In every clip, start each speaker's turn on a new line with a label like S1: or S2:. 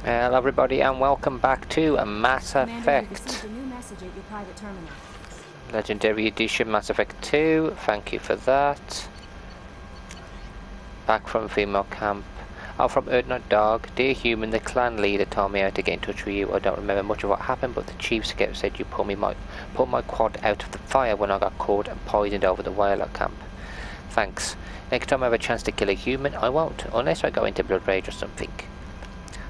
S1: Hello everybody and welcome back to Mass Effect.
S2: A new message at your private terminal.
S1: Legendary Edition Mass Effect 2, thank you for that. Back from female camp. Oh, from Earth Not Dog. Dear human, the clan leader told me how to get in touch with you. I don't remember much of what happened, but the chief scout said you pulled my quad out of the fire when I got caught and poisoned over the whaler camp. Thanks. Next time I have a chance to kill a human, I won't, unless I go into blood rage or something.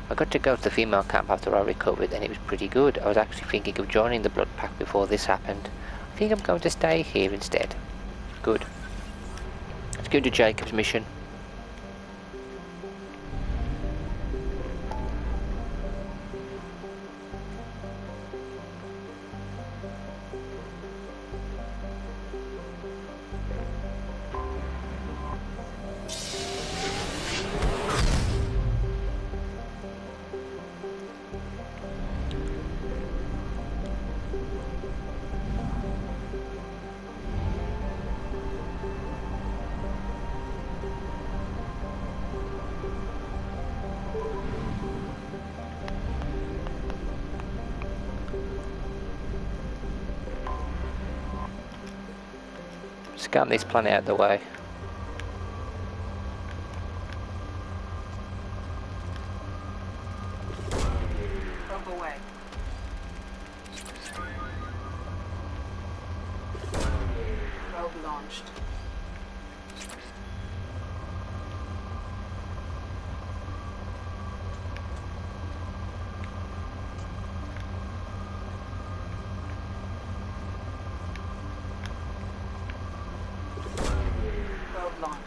S1: I got to go to the female camp after I recovered and it was pretty good. I was actually thinking of joining the blood pack before this happened. I think I'm going to stay here instead. Good. Let's go to Jacob's mission. Scan this planet out the way.
S3: Probe away. Probe launched.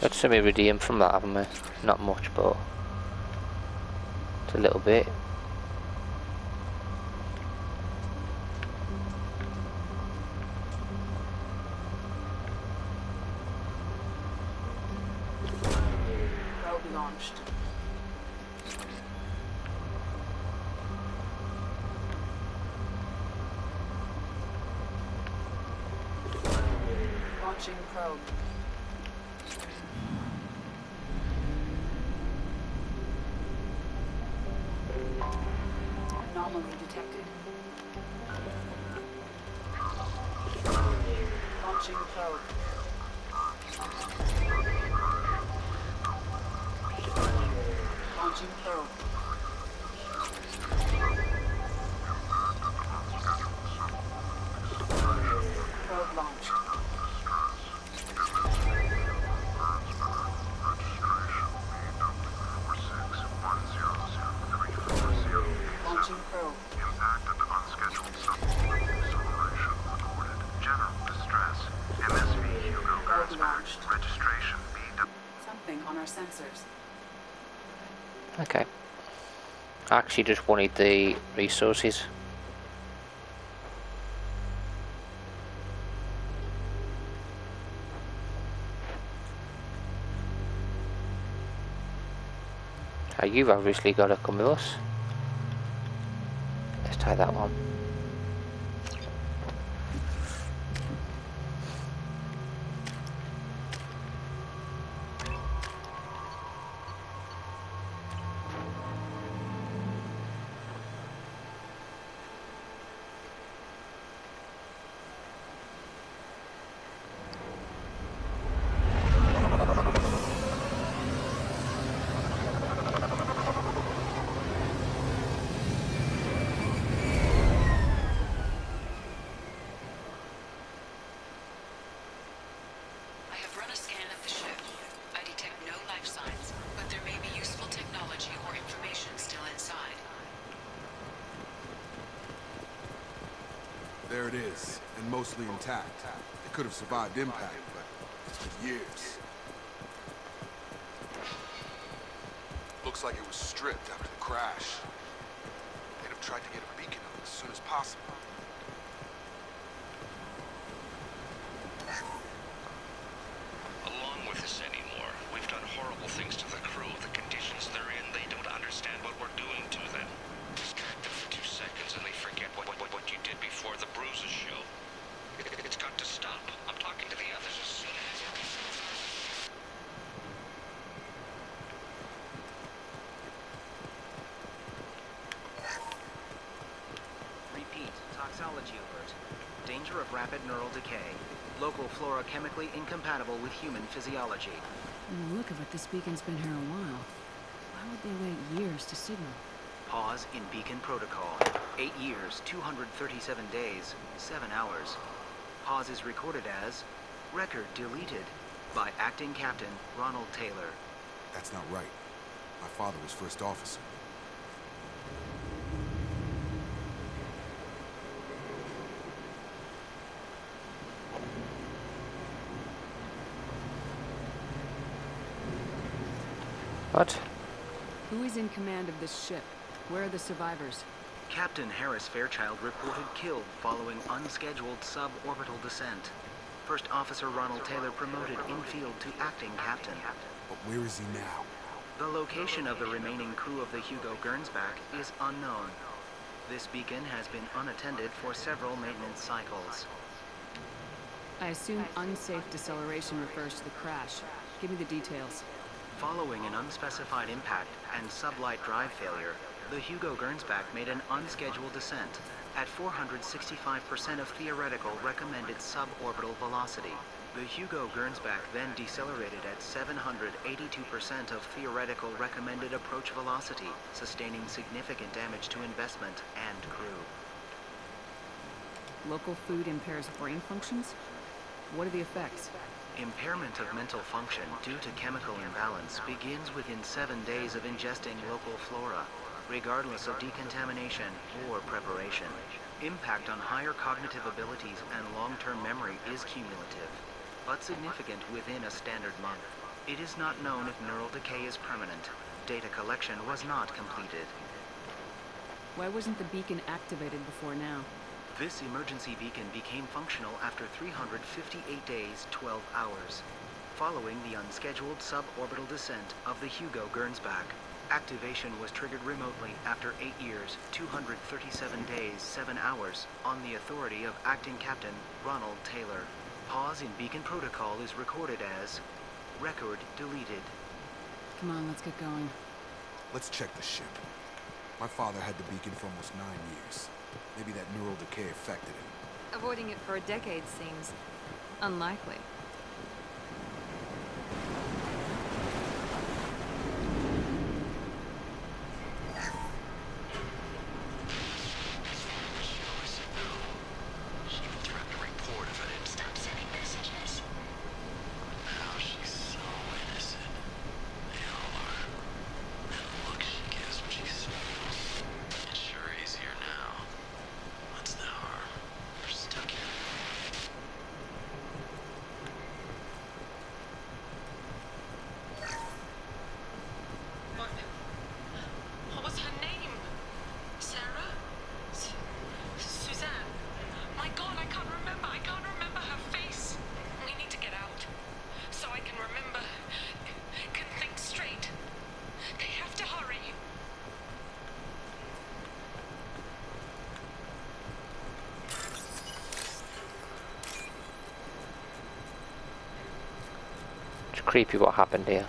S1: Got some iridium from that, haven't we? Not much, but it's a little bit.
S3: Probe launched. Launching probe. Anomaly detected. Launching probe. Launching probe. Probe launched. Launching probe.
S4: Impact and unscheduled acceleration reported. General distress. MSV Hugo
S3: Probe launched.
S4: registration BW.
S3: Something on our sensors.
S1: Okay. I actually just wanted the resources. You've obviously got to come with us. Let's try that one.
S5: There it is, and mostly intact. It could have survived impact, but it's been years. Looks like it was stripped after the crash. They'd have tried to get a beacon up as soon as possible.
S6: Along with this anymore. We've done horrible things to the crew. The conditions they're in, they don't understand what we're doing to them. Distract them for 2 seconds and they forget what you did before the bruises show. It's got to stop. I'm talking to the others as soon as...
S7: Toxology alert. Danger of rapid neural decay. Local flora chemically incompatible with human physiology.
S2: From the look of it, this beacon's been here a while. Why would they wait years to signal?
S7: Pause in beacon protocol. 8 years, 237 days, 7 hours. Pause is recorded as record deleted by Acting Captain Ronald Taylor.
S5: That's not right. My father was first officer.
S1: What?
S2: Who is in command of this ship? Where are the survivors?
S7: Captain Harris Fairchild reported killed following unscheduled suborbital descent. First Officer Ronald Taylor promoted in-field to acting captain.
S5: But where is he now?
S7: The location of the remaining crew of the Hugo Gernsback is unknown. This beacon has been unattended for several maintenance cycles.
S2: I assume unsafe deceleration refers to the crash. Give me the details.
S7: Following an unspecified impact and sublight drive failure, the Hugo Gernsback made an unscheduled descent at 465% of theoretical recommended suborbital velocity. The Hugo Gernsback then decelerated at 782% of theoretical recommended approach velocity, sustaining significant damage to investment and crew.
S2: Local food impairs brain functions? What are the effects?
S7: Impairment of mental function due to chemical imbalance begins within 7 days of ingesting local flora, regardless of decontamination or preparation. Impact on higher cognitive abilities and long-term memory is cumulative, but significant within a standard month. It is not known if neural decay is permanent. Data collection was not completed.
S2: Why wasn't the beacon activated before now?
S7: This emergency beacon became functional after 358 days, 12 hours, following the unscheduled suborbital descent of the Hugo Gernsback. Activation was triggered remotely after 8 years, 237 days, 7 hours, on the authority of Acting Captain Ronald Taylor. Pause in beacon protocol is recorded as record deleted.
S2: Come on, let's get going.
S5: Let's check the ship. My father had the beacon for almost 9 years. Maybe that neural decay affected him.
S8: Avoiding it for a decade seems unlikely.
S1: It's creepy what happened here.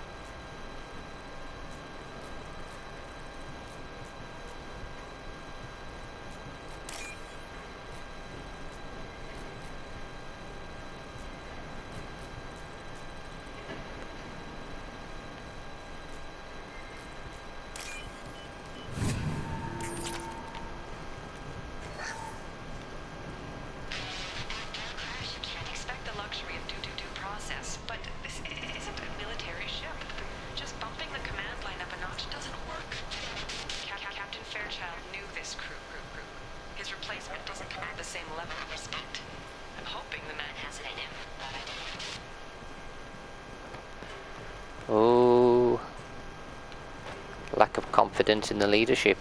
S1: Oh, lack of confidence in the leadership.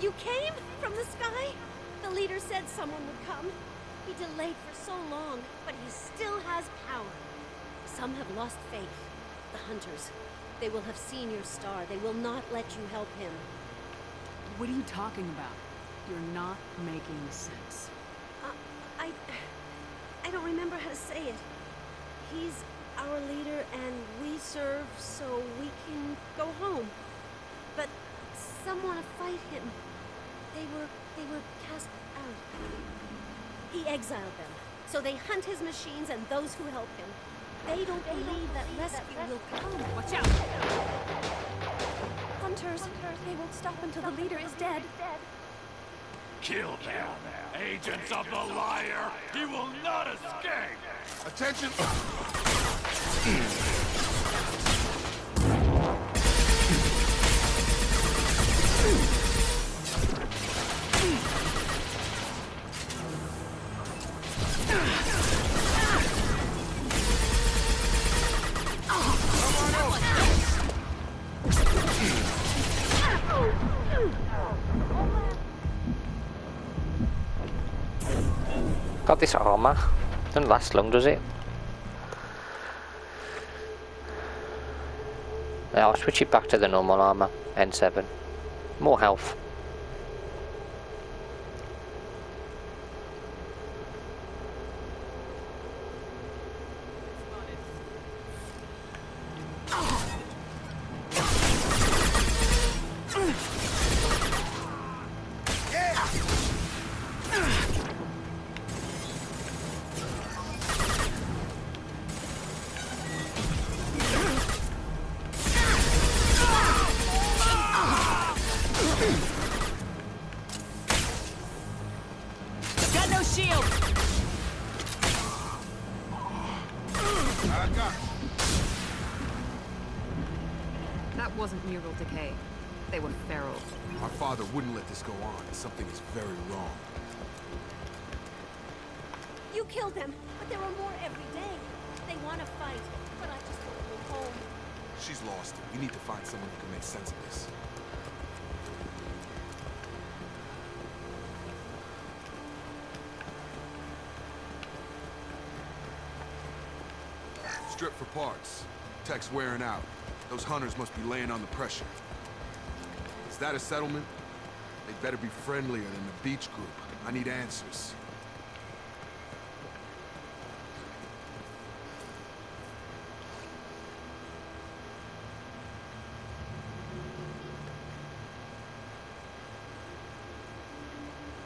S9: You came from the sky? The leader said someone would come. He delayed for so long, but he still has power. Some have lost faith. The Hunters. They will have seen your star. They will not let you help him.
S2: What are you talking about? You're not making sense.
S9: I don't remember how to say it. He's our leader and we serve so we can go home. But some want to fight him. They were cast out. He exiled them. So they hunt his machines and those who help him. They don't believe that rescue will come.
S2: Watch out!
S9: Hunters, they won't stop until the leader is dead.
S10: Kill them! Agents of the liar! He will not escape!
S5: Attention!
S1: Got this armor. Doesn't last long, does it? Now I'll switch it back to the normal armor. N7. More health.
S2: Got no shield!
S8: That wasn't neural decay. They were feral.
S5: My father wouldn't let this go on. Something is very wrong.
S9: You killed them, but there are more every day. They want to fight, but I just want to go home.
S5: She's lost it. We need to find someone who can make sense of this. Strip for parts. Tech's wearing out. Those hunters must be laying on the pressure. Is that a settlement? They'd better be friendlier than the beach group. I need answers.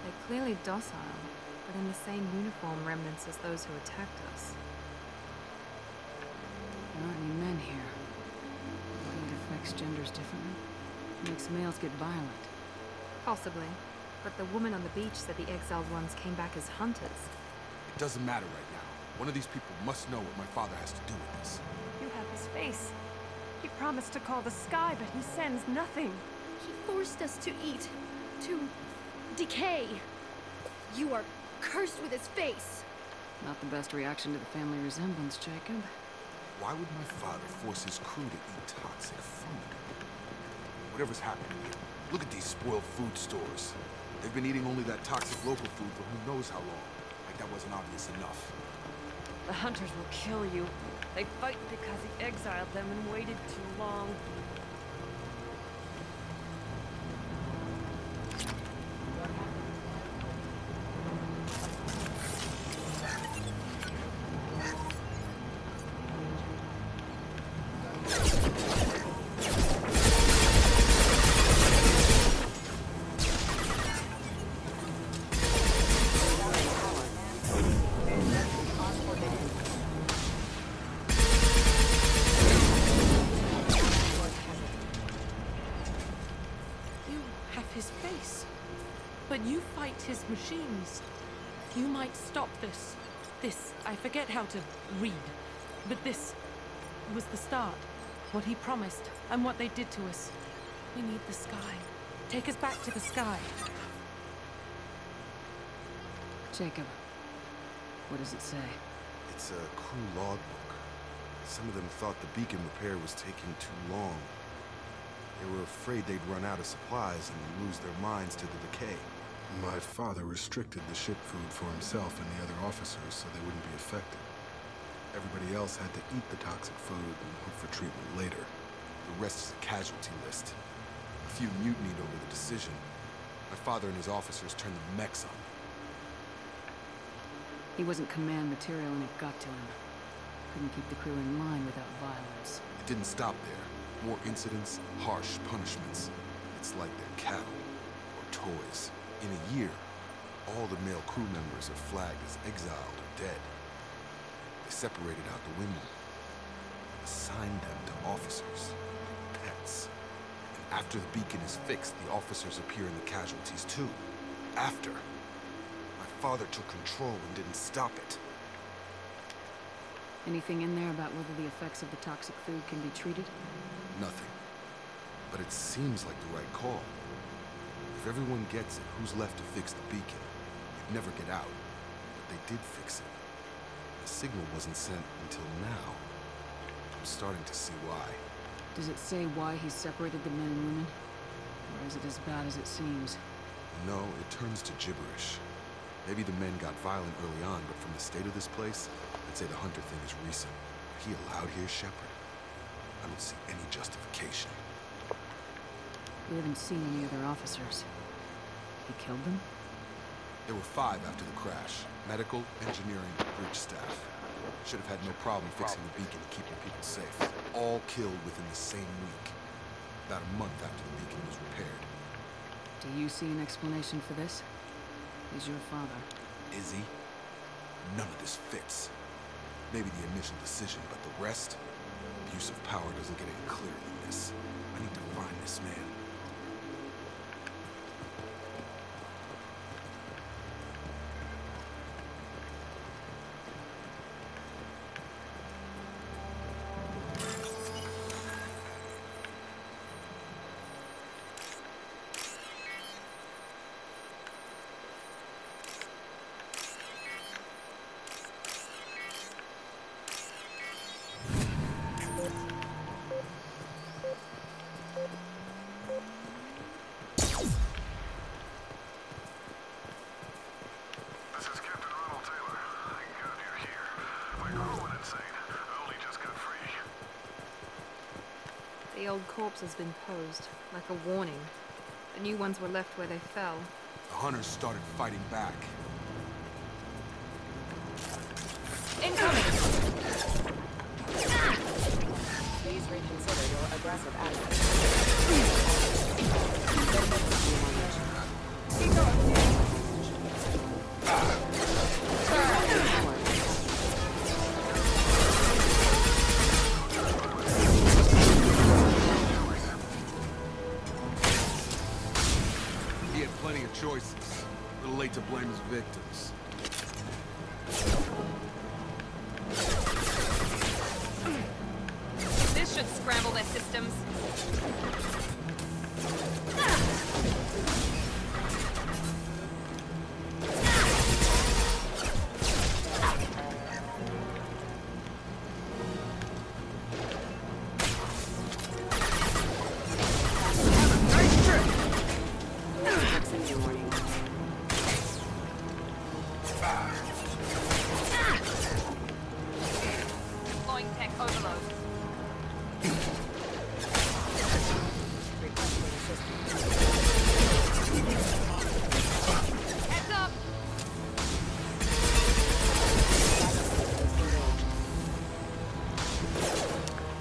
S8: They're clearly docile, but in the same uniform remnants as those who attacked us.
S2: There aren't any men here. I think it affects genders differently. Makes males get violent.
S8: Possibly. But the woman on the beach said the exiled ones came back as hunters.
S5: It doesn't matter right now. One of these people must know what my father has to do with this.
S11: You have his face. He promised to call the sky, but he sends nothing.
S9: He forced us to eat, to decay. You are cursed with his face.
S2: Not the best reaction to the family resemblance, Jacob.
S5: Why would my father force his crew to eat toxic food? Whatever's happening here, look at these spoiled food stores. They've been eating only that toxic local food for who knows how long. Like that wasn't obvious enough.
S11: The hunters will kill you. They fight because he exiled them and waited too long. His face. But you fight his machines. You might stop this. This, I forget how to read. But this was the start. What he promised, and what they did to us. We need the sky. Take us back to the sky.
S2: Jacob, what does it say?
S5: It's a crew logbook. Some of them thought the beacon repair was taking too long. They were afraid they'd run out of supplies and lose their minds to the decay. My father restricted the ship food for himself and the other officers so they wouldn't be affected. Everybody else had to eat the toxic food and hope for treatment later. The rest is a casualty list. A few mutinied over the decision. My father and his officers turned the mechs on me.
S2: He wasn't command material and it got to him. Couldn't keep the crew in line without violence.
S5: It didn't stop there. More incidents, harsh punishments. It's like they're cattle or toys. In a year, all the male crew members are flagged as exiled or dead. They separated out the women, assigned them to officers, like pets. And after the beacon is fixed, the officers appear in the casualties too. After. My father took control and didn't stop it.
S2: Anything in there about whether the effects of the toxic food can be treated?
S5: Nothing. But it seems like the right call. If everyone gets it, who's left to fix the beacon? They'd never get out. But they did fix it. The signal wasn't sent until now. I'm starting to see why.
S2: Does it say why he separated the men and women? Or is it as bad as it seems?
S5: No, it turns to gibberish. Maybe the men got violent early on, but from the state of this place, I'd say the Hunter thing is recent. He allowed here Sheperd. I don't see any justification.
S2: We haven't seen any other officers. He killed them?
S5: There were 5 after the crash. Medical, engineering, bridge staff. Should have had no problem fixing the beacon and keeping people safe. All killed within the same week. About a month after the beacon was repaired.
S2: Do you see an explanation for this? He's your father.
S5: Is he? None of this fits. Maybe the initial decision, but the rest? Abuse of power doesn't get any clearer than this. I need to find this man.
S8: The old corpse has been posed, like a warning. The new ones were left where they fell.
S5: The hunters started fighting back.
S8: Incoming!
S3: Please reconsider your aggressive attitude.
S8: Keep going.
S5: Plenty of choices. A little late to blame his victims.
S8: This should scramble their systems.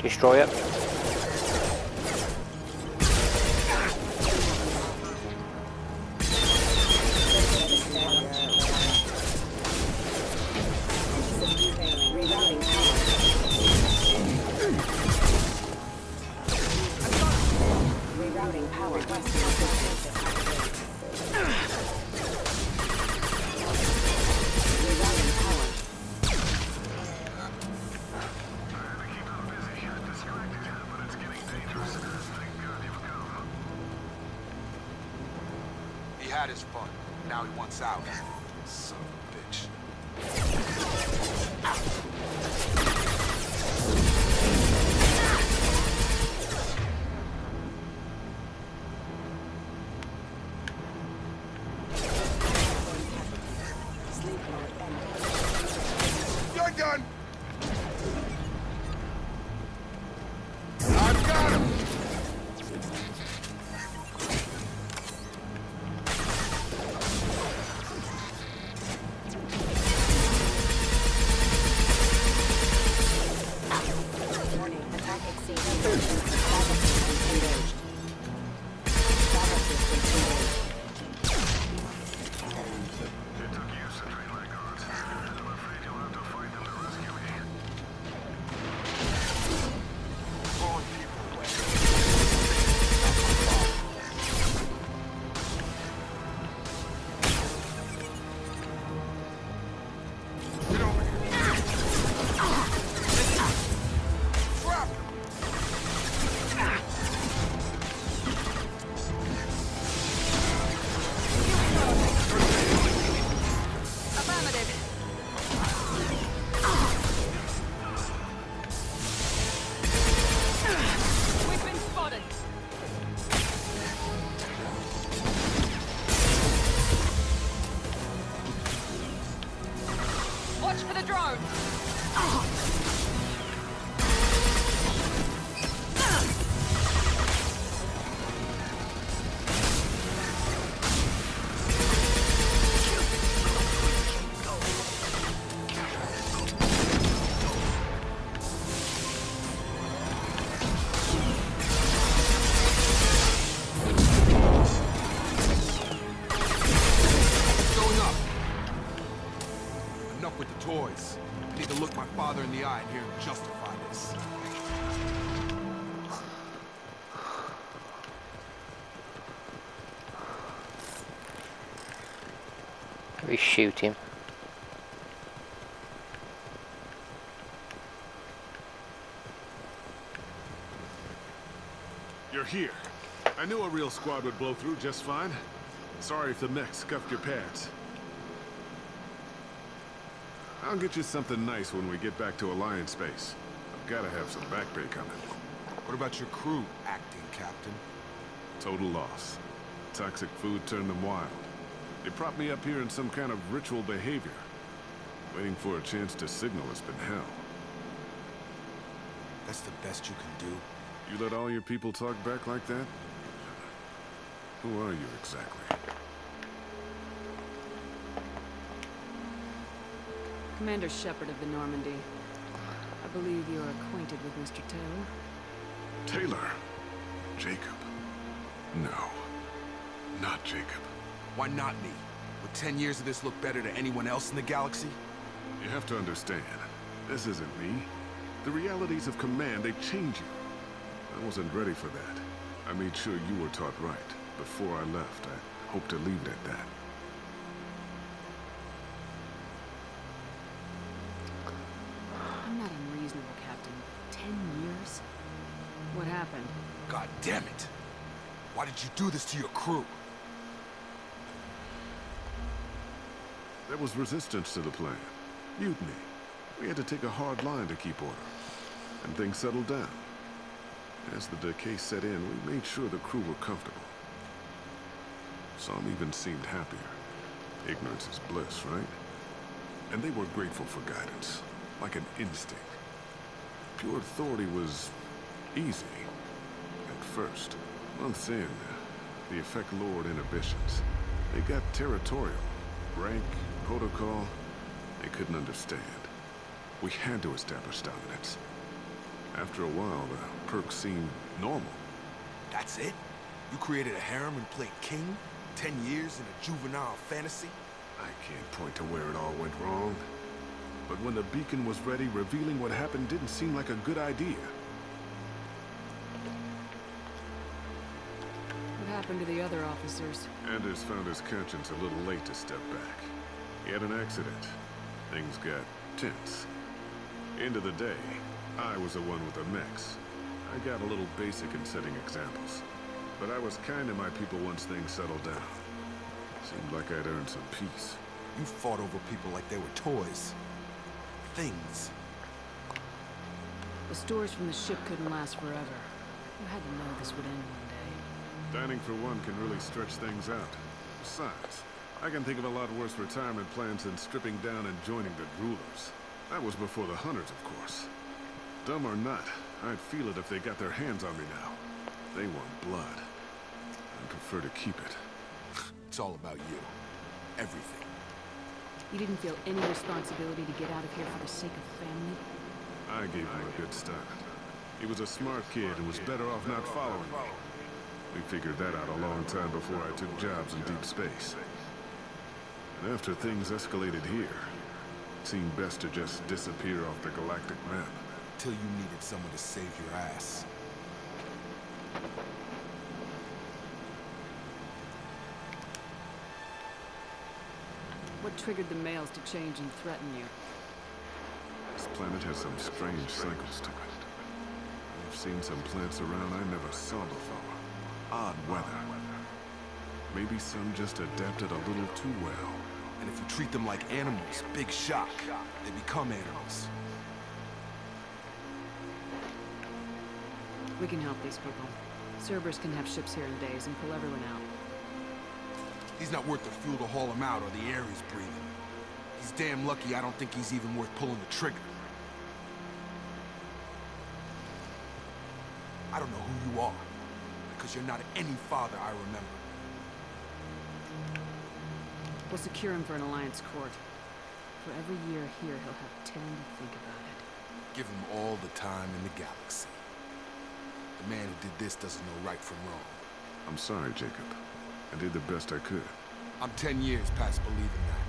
S1: Destroy it.
S3: Rerouting power west.
S5: He had his fun. Now he wants out. Son of a bitch. Enough with the toys. I need to look my father in the eye and hear him justify this.
S1: We shoot him.
S12: You're here. I knew a real squad would blow through just fine. Sorry if the mech scuffed your pads. I'll get you something nice when we get back to Alliance space. I've gotta have some back pay coming.
S5: What about your crew, acting captain?
S12: Total loss. Toxic food turned them wild. They propped me up here in some kind of ritual behavior. Waiting for a chance to signal has been hell.
S5: That's the best you can do?
S12: You let all your people talk back like that? Who are you exactly?
S2: Commander Sheperd of the Normandy. I believe you are acquainted with Mr. Taylor.
S12: Taylor? Jacob? No. Not Jacob.
S5: Why not me? Would 10 years of this look better to anyone else in the galaxy?
S12: You have to understand, this isn't me. The realities of command, they change you. I wasn't ready for that. I made sure you were taught right. Before I left, I hope to leave it at that.
S2: I'm not unreasonable, Captain. 10 years? What happened?
S5: God damn it! Why did you do this to your crew?
S12: There was resistance to the plan. Mutiny. We had to take a hard line to keep order. And things settled down. As the decay set in, we made sure the crew were comfortable. Some even seemed happier. Ignorance is bliss, right? And they were grateful for guidance, like an instinct. Pure authority was easy. At first. Months in, the effect lowered inhibitions. They got territorial. Rank, protocol, they couldn't understand. We had to establish dominance. After a while, the perks seemed normal.
S5: That's it? You created a harem and played king? 10 years in a juvenile fantasy?
S12: I can't point to where it all went wrong. But when the beacon was ready, revealing what happened didn't seem like a good idea.
S2: What happened to the other officers?
S12: Anders found his conscience a little late to step back. He had an accident. Things got tense. End of the day, I was the one with the mechs. I got a little basic in setting examples. But I was kind to my people once things settled down. Seemed like I'd earned some peace.
S5: You fought over people like they were toys. Things.
S2: The stores from the ship couldn't last forever. You had to know this would end one day.
S12: Dining for one can really stretch things out. Besides, I can think of a lot worse retirement plans than stripping down and joining the Droolers. That was before the Hunters, of course. Dumb or not, I'd feel it if they got their hands on me now. They want blood. I'd prefer to keep it.
S5: It's all about you. Everything.
S2: You didn't feel any responsibility to get out of here for the sake of family?
S12: I gave him a good start. He was a smart kid and was better off not following me. We figured that out a long time before I took jobs in deep space. And after things escalated here, it seemed best to just disappear off the galactic map.
S5: Till you needed someone to save your ass.
S2: What triggered the males to change and threaten you?
S12: This planet has some strange cycles to it. I've seen some plants around I never saw before. Odd weather. Maybe some just adapted a little too well.
S5: And if you treat them like animals, big shock. They become animals.
S2: We can help these people. Cerberus can have ships here in days and pull everyone out.
S5: He's not worth the fuel to haul him out or the air he's breathing. He's damn lucky I don't think he's even worth pulling the trigger. I don't know who you are, because you're not any father I remember.
S2: We'll secure him for an alliance court. For every year here, he'll have 10 to think about it.
S5: Give him all the time in the galaxy. The man who did this doesn't know right from wrong.
S12: I'm sorry, Jacob. I did the best I could.
S5: I'm 10 years past believing that.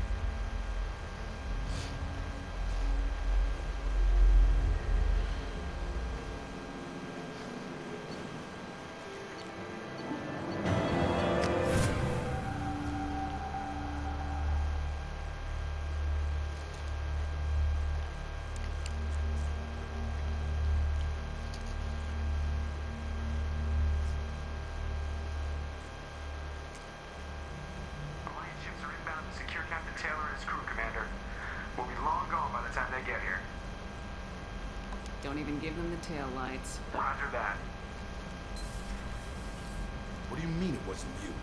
S2: Don't even give them the tail lights.
S10: Roger that.
S5: What do you mean it wasn't you?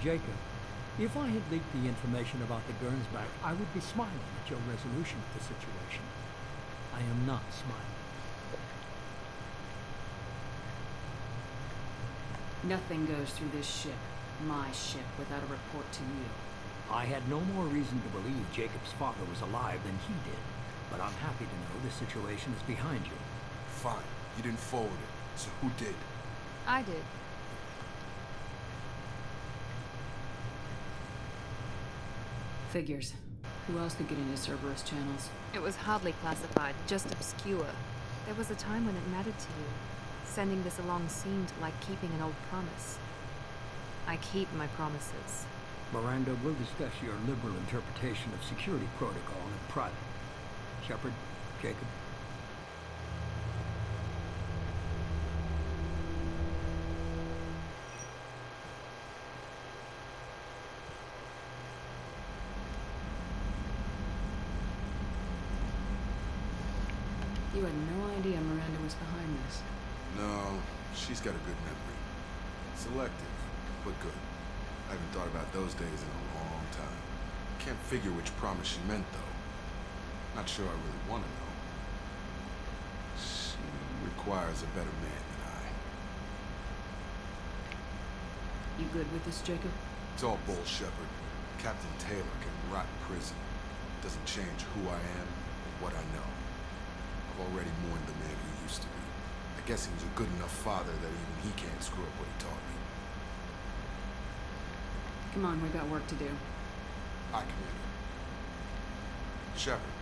S13: Jacob, if I had leaked the information about the Gernsback, I would be smiling at your resolution of the situation. I am not smiling.
S2: Nothing goes through this ship, my ship, without a report to you.
S13: I had no more reason to believe Jacob's father was alive than he did. But I'm happy to know the situation is behind you.
S5: Fine. You didn't forward it. So who did?
S8: I did.
S2: Figures. Who else could get into Cerberus channels?
S8: It was hardly classified, just obscure. There was a time when it mattered to you. Sending this along seemed like keeping an old promise. I keep my promises.
S13: Miranda, we'll discuss your liberal interpretation of security protocol in private. Shepard, Jacob.
S2: You had no idea Miranda was behind this.
S5: No, she's got a good memory. Selective, but good. I haven't thought about those days in a long time. Can't figure which promise she meant, though. Not sure I really want to know. She requires a better man than I.
S2: You good with this, Jacob?
S5: It's all bull, Shepard. Captain Taylor can rot in prison. Doesn't change who I am or what I know. I've already mourned the man he used to be. I guess he was a good enough father that even he can't screw up what he taught me.
S2: Come on, we've got work to do.
S5: Aye, Commander. Shepard.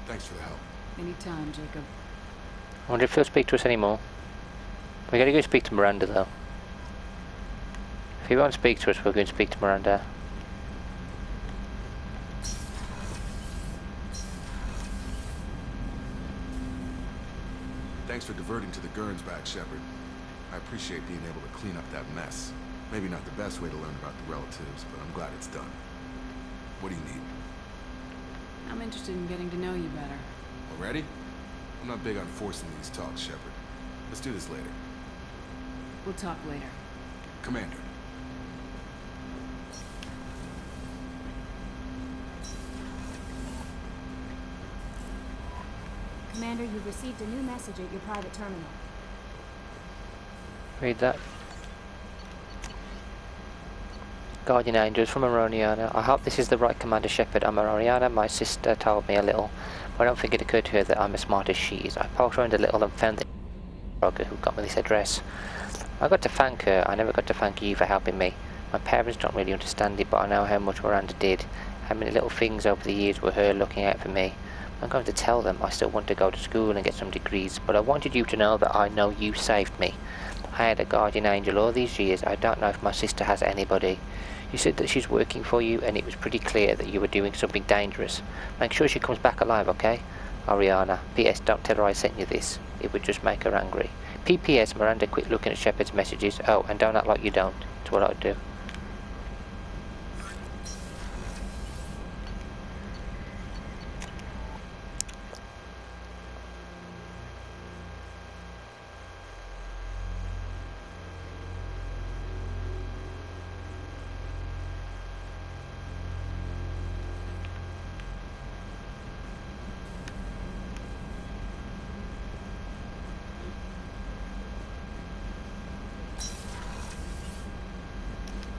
S5: Thanks for the help.
S2: Anytime, Jacob.
S1: I wonder if he'll speak to us anymore. We gotta go speak to Miranda, though. If he won't speak to us, we're going to speak to Miranda.
S5: Thanks for diverting to the Gernsback, Shepard. I appreciate being able to clean up that mess. Maybe not the best way to learn about the relatives, but I'm glad it's done. What do you need?
S2: I'm interested in getting to know you better.
S5: Already? I'm not big on forcing these talks, Shepard. Let's do this later.
S2: We'll talk later.
S5: Commander.
S14: Commander, you've received a new message at your private terminal.
S1: Read that. Guardian Angels from Aroniana. I hope this is the right Commander Shepard. I'm Aroniana. My sister told me a little, but I don't think it occurred to her that I'm as smart as she is. I poked around a little and found the Roger who got me this address. I got to thank her. I never got to thank you for helping me. My parents don't really understand it, but I know how much Miranda did. How many little things over the years were her looking out for me. I'm going to tell them I still want to go to school and get some degrees, but I wanted you to know that I know you saved me. I had a guardian angel all these years. I don't know if my sister has anybody. You said that she's working for you, and it was pretty clear that you were doing something dangerous. Make sure she comes back alive, okay? Ariana. P.S. Don't tell her I sent you this. It would just make her angry. P.P.S. Miranda, quit looking at Shepard's messages. Oh, and don't act like you don't. That's what I'd do.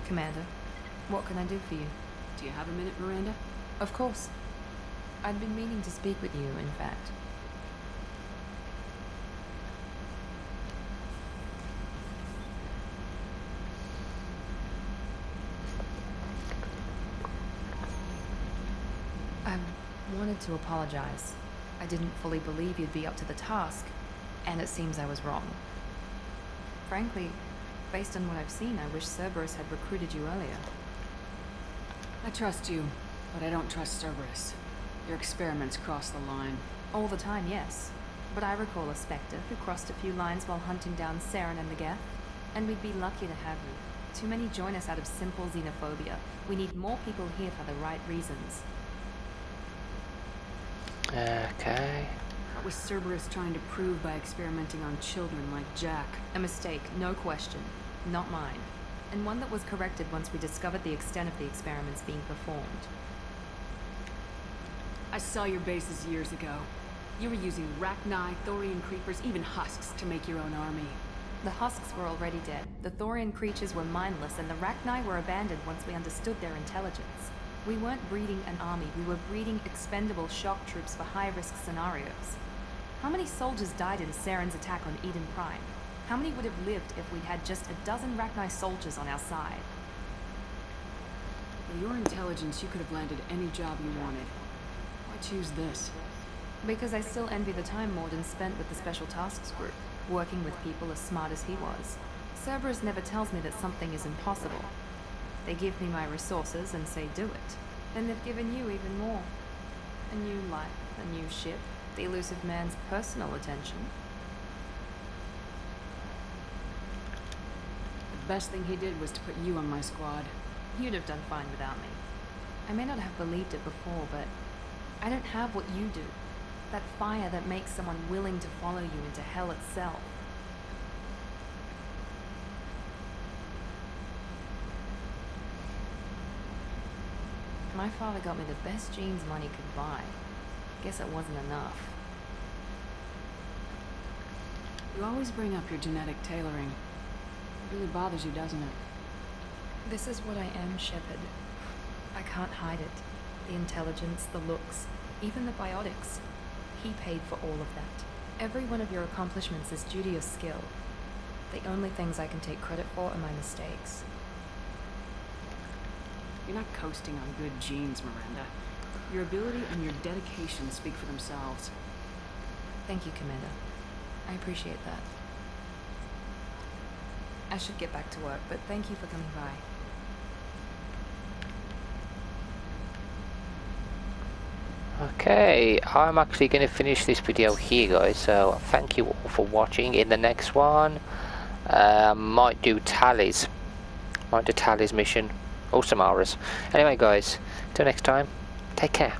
S8: Commander, what can I do for you?
S2: Do you have a minute, Miranda?
S8: Of course. I'd been meaning to speak with you, in fact. I wanted to apologize. I didn't fully believe you'd be up to the task, and it seems I was wrong. Frankly, based on what I've seen, I wish Cerberus had recruited you earlier.
S2: I trust you, but I don't trust Cerberus. Your experiments cross the line.
S8: All the time, yes. But I recall a Spectre who crossed a few lines while hunting down Saren and the Geth, and we'd be lucky to have you. Too many join us out of simple xenophobia. We need more people here for the right reasons.
S1: Okay.
S2: What was Cerberus trying to prove by experimenting on children like Jack?
S8: A mistake, no question. Not mine. And one that was corrected once we discovered the extent of the experiments being performed.
S2: I saw your bases years ago. You were using Rachni, Thorian creepers, even husks to make your own army.
S8: The husks were already dead. The Thorian creatures were mindless, and the Rachni were abandoned once we understood their intelligence. We weren't breeding an army, we were breeding expendable shock troops for high-risk scenarios. How many soldiers died in Saren's attack on Eden Prime? How many would have lived if we'd had just a dozen Rachni soldiers on our side?
S2: With your intelligence, you could have landed any job you wanted. Why choose this?
S8: Because I still envy the time Morden spent with the Special Tasks Group, working with people as smart as he was. Cerberus never tells me that something is impossible. They give me my resources and say do it. And they've given you even more. A new life, a new ship, the elusive man's personal attention.
S2: The best thing he did was to put you on my squad.
S8: You'd have done fine without me. I may not have believed it before, but I don't have what you do. That fire that makes someone willing to follow you into hell itself. My father got me the best jeans money could buy. Guess it wasn't enough.
S2: You always bring up your genetic tailoring. It really bothers you, doesn't it?
S8: This is what I am, Sheperd. I can't hide it. The intelligence, the looks, even the biotics. He paid for all of that. Every one of your accomplishments is due to your skill. The only things I can take credit for are my mistakes.
S2: You're not coasting on good genes, Miranda. Your ability and your dedication speak for themselves.
S8: Thank you, Commander. I appreciate that. I should get back to work, but thank you for coming by.
S1: Okay, I'm actually going to finish this video here, guys, so thank you all for watching. In the next one, might do Tally's mission, or Samara's. Anyway, guys, till next time, take care.